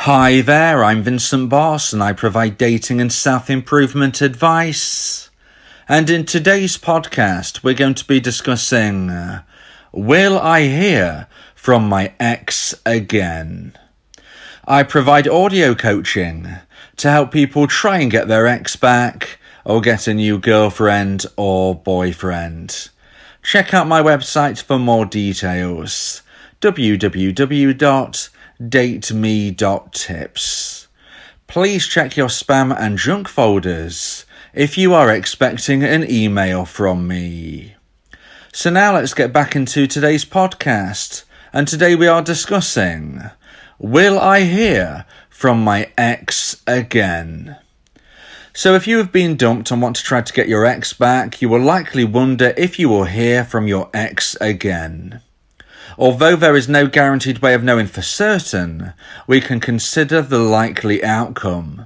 Hi there, I'm Vincent Boss and I provide dating and self-improvement advice. And in today's podcast, we're going to be discussing, will I hear from my ex again? I provide audio coaching to help people try and get their ex back or get a new girlfriend or boyfriend. Check out my website for more details, www.dateme.tips. Please check your spam and junk folders if you are expecting an email from me. So now let's get back into today's podcast, and today we are discussing, will I hear from my ex again? So if you have been dumped and want to try to get your ex back, you will likely wonder if you will hear from your ex again. Although there is no guaranteed way of knowing for certain, we can consider the likely outcome.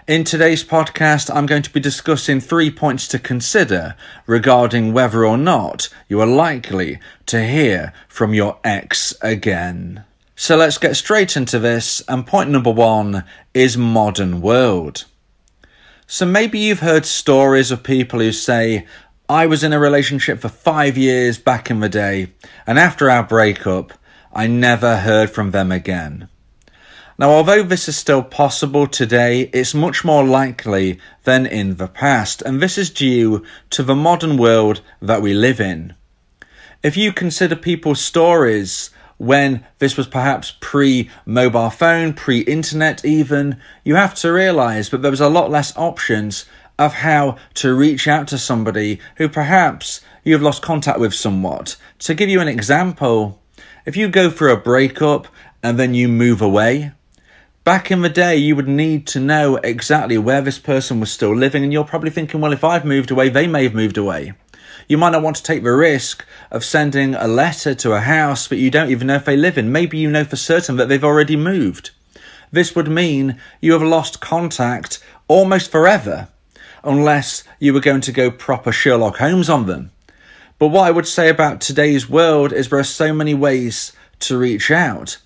In today's podcast, I'm going to be discussing 3 points to consider regarding whether or not you are likely to hear from your ex again. So let's get straight into this, and point number 1 is modern world. So maybe you've heard stories of people who say, I was in a relationship for 5 years back in the day, and after our breakup, I never heard from them again. Now, although this is still possible today, it's much more likely than in the past, and this is due to the modern world that we live in. If you consider people's stories when this was perhaps pre-mobile phone, pre-internet even, you have to realise that there was a lot less options of how to reach out to somebody who perhaps you've lost contact with somewhat. To give you an example, if you go through a breakup and then you move away, back in the day you would need to know exactly where this person was still living, and you're probably thinking, well, if I've moved away, they may have moved away. You might not want to take the risk of sending a letter to a house that you don't even know if they live in. Maybe you know for certain that they've already moved. This would mean you have lost contact almost forever, unless you were going to go proper Sherlock Holmes on them. But what I would say about today's world is there are so many ways to reach out.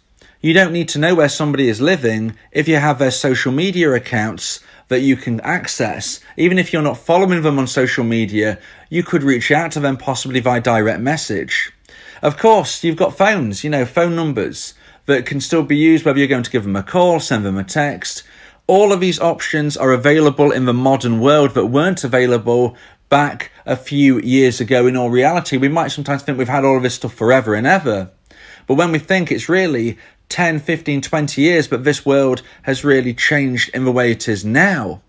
You don't need to know where somebody is living if you have their social media accounts that you can access. Even if you're not following them on social media, you could reach out to them possibly via direct message. Of course, you've got phones, phone numbers that can still be used, whether you're going to give them a call, send them a text. All of these options are available in the modern world that weren't available back a few years ago. In all reality, we might sometimes think we've had all of this stuff forever and ever. But when we think it's really 10, 15, 20 years, but this world has really changed in the way it is now.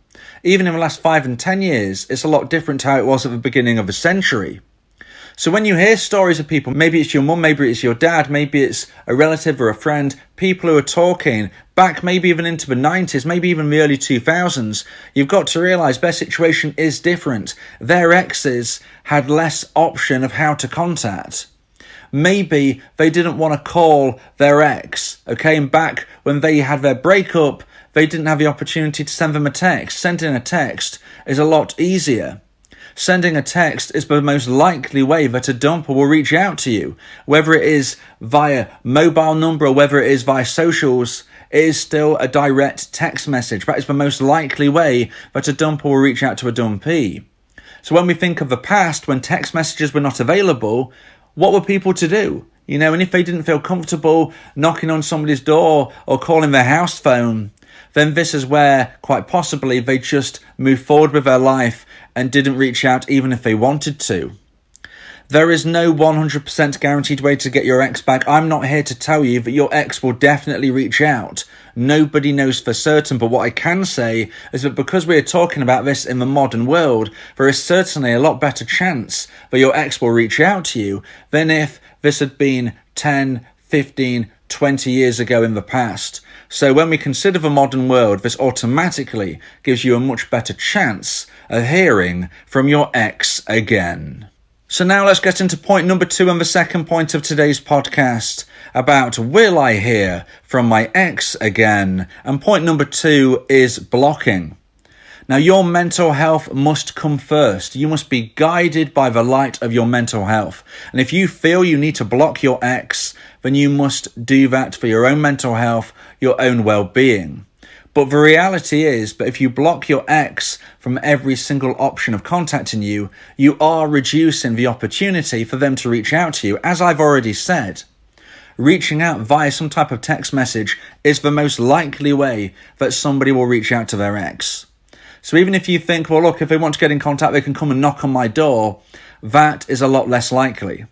Even in the last 5 and 10 years, it's a lot different to how it was at the beginning of the century. So when you hear stories of people, maybe it's your mum, maybe it's your dad, maybe it's a relative or a friend, people who are talking back maybe even into the 90s, maybe even the early 2000s, you've got to realise their situation is different. Their exes had less option of how to contact. Maybe they didn't want to call their ex, and back when they had their breakup, they didn't have the opportunity to send them a text. Sending a text is a lot easier. Sending a text is the most likely way that a dumper will reach out to you. Whether it is via mobile number or whether it is via socials, it is still a direct text message. That is the most likely way that a dumper will reach out to a dumpee. So when we think of the past, when text messages were not available, what were people to do? And if they didn't feel comfortable knocking on somebody's door or calling their house phone, then this is where, quite possibly, they just moved forward with their life and didn't reach out even if they wanted to. There is no 100% guaranteed way to get your ex back. I'm not here to tell you that your ex will definitely reach out. Nobody knows for certain, but what I can say is that because we are talking about this in the modern world, there is certainly a lot better chance that your ex will reach out to you than if this had been 10, 15, 20 years ago in the past. So when we consider the modern world, this automatically gives you a much better chance of hearing from your ex again. So now let's get into point number 2 and the second point of today's podcast about will I hear from my ex again? And point number 2 is blocking. Now, your mental health must come first. You must be guided by the light of your mental health. And if you feel you need to block your ex, then you must do that for your own mental health, your own well-being. But the reality is that if you block your ex from every single option of contacting you, you are reducing the opportunity for them to reach out to you. As I've already said, reaching out via some type of text message is the most likely way that somebody will reach out to their ex. So even if you think, well, look, if they want to get in contact, they can come and knock on my door, that is a lot less likely.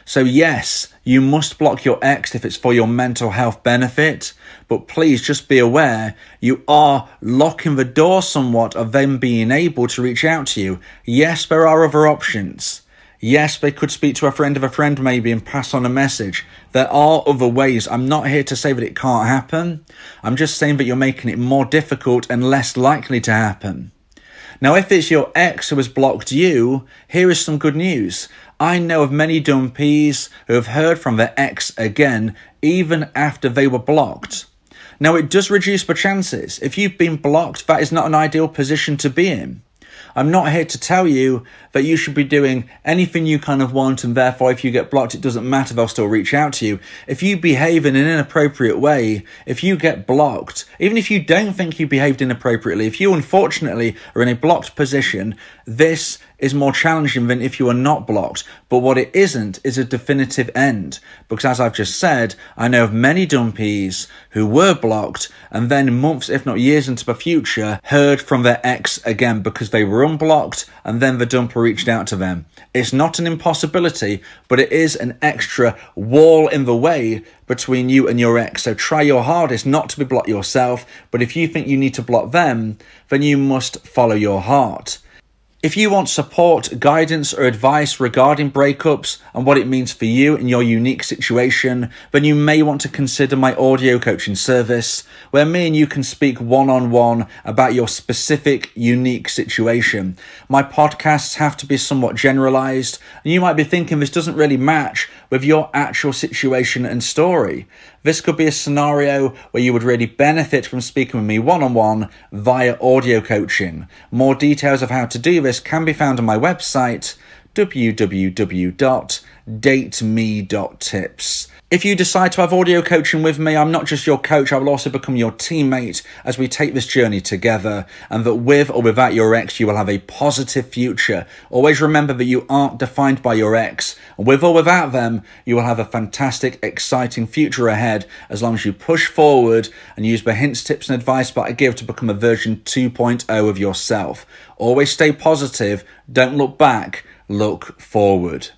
So yes, you must block your ex if it's for your mental health benefit, but please just be aware you are locking the door somewhat of them being able to reach out to you. Yes, there are other options. Yes, they could speak to a friend of a friend maybe and pass on a message. There are other ways. I'm not here to say that it can't happen. I'm just saying that you're making it more difficult and less likely to happen. Now, if it's your ex who has blocked you, here is some good news. I know of many dumpees who have heard from their ex again, even after they were blocked. Now, it does reduce the chances. If you've been blocked, that is not an ideal position to be in. I'm not here to tell you that you should be doing anything you kind of want, and therefore if you get blocked, it doesn't matter, they'll still reach out to you. If you behave in an inappropriate way, if you get blocked, even if you don't think you behaved inappropriately, if you unfortunately are in a blocked position, this is more challenging than if you are not blocked. But what it isn't is a definitive end. Because as I've just said, I know of many dumpees who were blocked and then months, if not years into the future, heard from their ex again because they were unblocked and then the dumper reached out to them. It's not an impossibility, but it is an extra wall in the way between you and your ex. So try your hardest not to be blocked yourself, but if you think you need to block them, then you must follow your heart. If you want support, guidance or advice regarding breakups and what it means for you in your unique situation, then you may want to consider my audio coaching service, where me and you can speak one-on-one about your specific, unique situation. My podcasts have to be somewhat generalized, and you might be thinking this doesn't really match with your actual situation and story. This could be a scenario where you would really benefit from speaking with me one-on-one via audio coaching. More details of how to do this can be found on my website, www.dateme.tips. If you decide to have audio coaching with me, I'm not just your coach, I will also become your teammate as we take this journey together, and that with or without your ex, you will have a positive future. Always remember that you aren't defined by your ex, and with or without them, you will have a fantastic, exciting future ahead as long as you push forward and use the hints, tips and advice that I give to become a version 2.0 of yourself. Always stay positive, don't look back, look forward.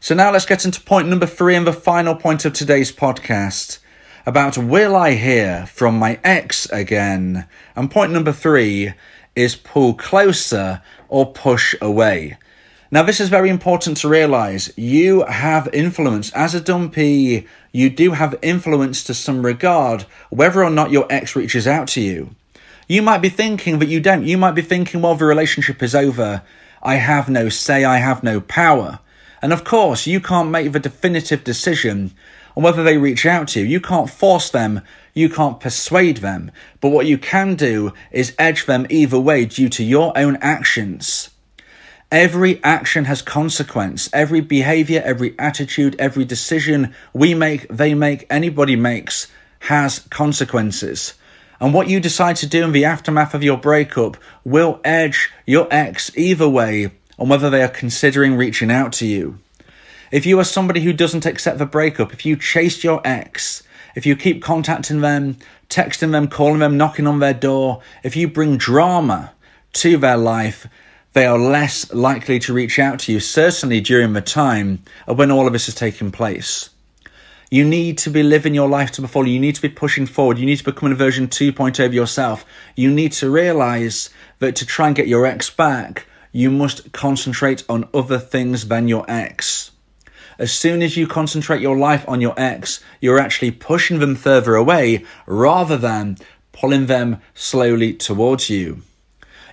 So now let's get into point number 3 and the final point of today's podcast about will I hear from my ex again? And point number 3 is pull closer or push away. Now this is very important to realise. You have influence. As a dumpee, you do have influence to some regard whether or not your ex reaches out to you. You might be thinking that you don't. You might be thinking, well, the relationship is over. I have no say, I have no power. And of course, you can't make the definitive decision on whether they reach out to you. You can't force them. You can't persuade them. But what you can do is edge them either way due to your own actions. Every action has consequence. Every behavior, every attitude, every decision we make, they make, anybody makes has consequences. And what you decide to do in the aftermath of your breakup will edge your ex either way on whether they are considering reaching out to you. If you are somebody who doesn't accept the breakup, if you chase your ex, if you keep contacting them, texting them, calling them, knocking on their door, if you bring drama to their life, they are less likely to reach out to you, certainly during the time of when all of this is taking place. You need to be living your life to the full. You need to be pushing forward. You need to become a version 2.0 of yourself. You need to realise that to try and get your ex back, you must concentrate on other things than your ex. As soon as you concentrate your life on your ex, you're actually pushing them further away rather than pulling them slowly towards you.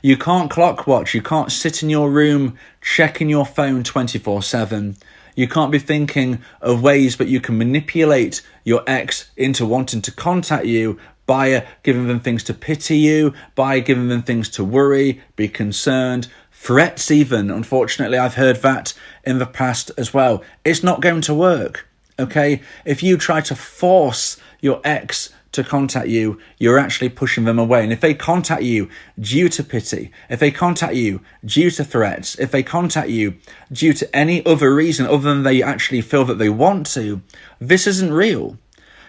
You can't clock watch. You can't sit in your room checking your phone 24/7. You can't be thinking of ways that you can manipulate your ex into wanting to contact you by giving them things to pity you, by giving them things to worry, be concerned, threats even. Unfortunately, I've heard that in the past as well. It's not going to work, okay? If you try to force your ex to contact you, you're actually pushing them away. And if they contact you due to pity, if they contact you due to threats, if they contact you due to any other reason other than they actually feel that they want to, this isn't real.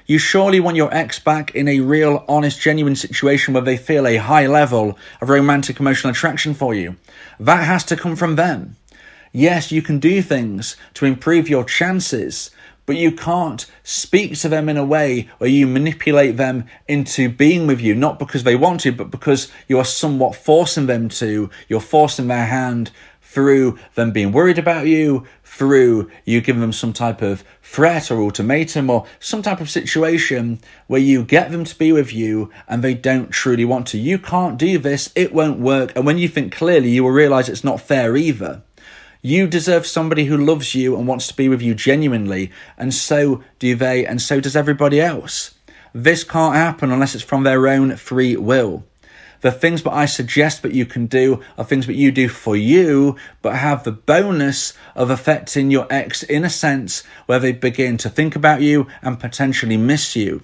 You surely want your ex back in a real, honest, genuine situation where they feel a high level of romantic emotional attraction for you. That has to come from them. Yes, you can do things to improve your chances, but you can't speak to them in a way where you manipulate them into being with you, not because they want to, but because you are somewhat forcing them to. You're forcing their hand through them being worried about you, through you giving them some type of threat or ultimatum or some type of situation where you get them to be with you and they don't truly want to. You can't do this. It won't work. And when you think clearly, you will realize it's not fair either. You deserve somebody who loves you and wants to be with you genuinely, and so do they, and so does everybody else. This can't happen unless it's from their own free will. The things that I suggest that you can do are things that you do for you, but have the bonus of affecting your ex in a sense where they begin to think about you and potentially miss you.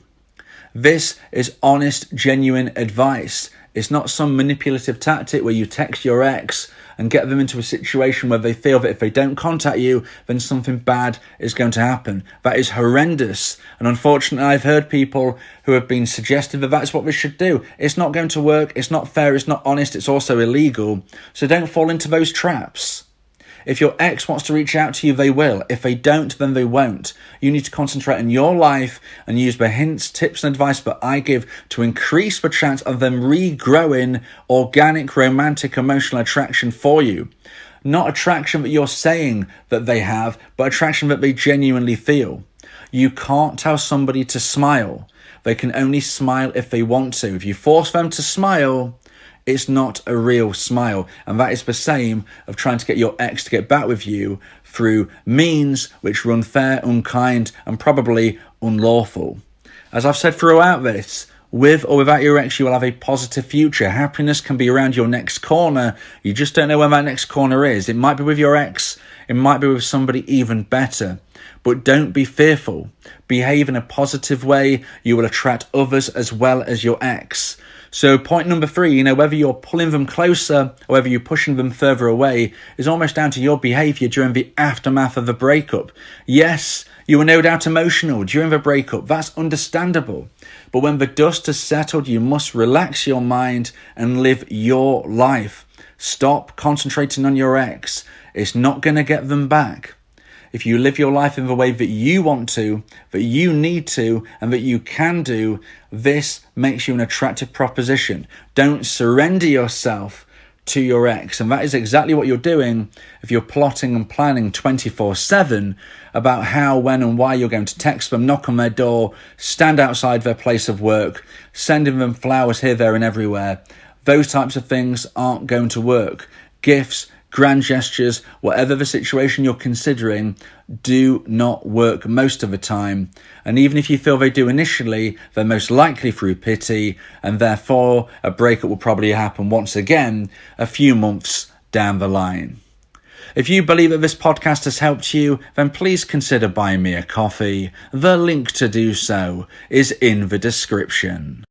This is honest, genuine advice. It's not some manipulative tactic where you text your ex and get them into a situation where they feel that if they don't contact you, then something bad is going to happen. That is horrendous. And unfortunately, I've heard people who have been suggested that that's what we should do. It's not going to work. It's not fair. It's not honest. It's also illegal. So don't fall into those traps. If your ex wants to reach out to you, they will. If they don't, then they won't. You need to concentrate on your life and use the hints, tips, and advice that I give to increase the chance of them regrowing organic, romantic, emotional attraction for you. Not attraction that you're saying that they have, but attraction that they genuinely feel. You can't tell somebody to smile. They can only smile if they want to. If you force them to smile, it's not a real smile. And that is the same of trying to get your ex to get back with you through means which are unfair, unkind, and probably unlawful. As I've said throughout this, with or without your ex, you will have a positive future. Happiness can be around your next corner. You just don't know where that next corner is. It might be with your ex. It might be with somebody even better. But don't be fearful. Behave in a positive way. You will attract others as well as your ex. So point number 3, whether you're pulling them closer or whether you're pushing them further away is almost down to your behaviour during the aftermath of the breakup. Yes, you were no doubt emotional during the breakup. That's understandable. But when the dust has settled, you must relax your mind and live your life. Stop concentrating on your ex. It's not going to get them back. If you live your life in the way that you want to, that you need to, and that you can do, this makes you an attractive proposition. Don't surrender yourself to your ex. And that is exactly what you're doing if you're plotting and planning 24/7 about how, when, and why you're going to text them, knock on their door, stand outside their place of work, sending them flowers here, there, and everywhere. Those types of things aren't going to work. Gifts, grand gestures, whatever the situation you're considering, do not work most of the time. And even if you feel they do initially, they're most likely through pity, and therefore a breakup will probably happen once again a few months down the line. If you believe that this podcast has helped you, then please consider buying me a coffee. The link to do so is in the description.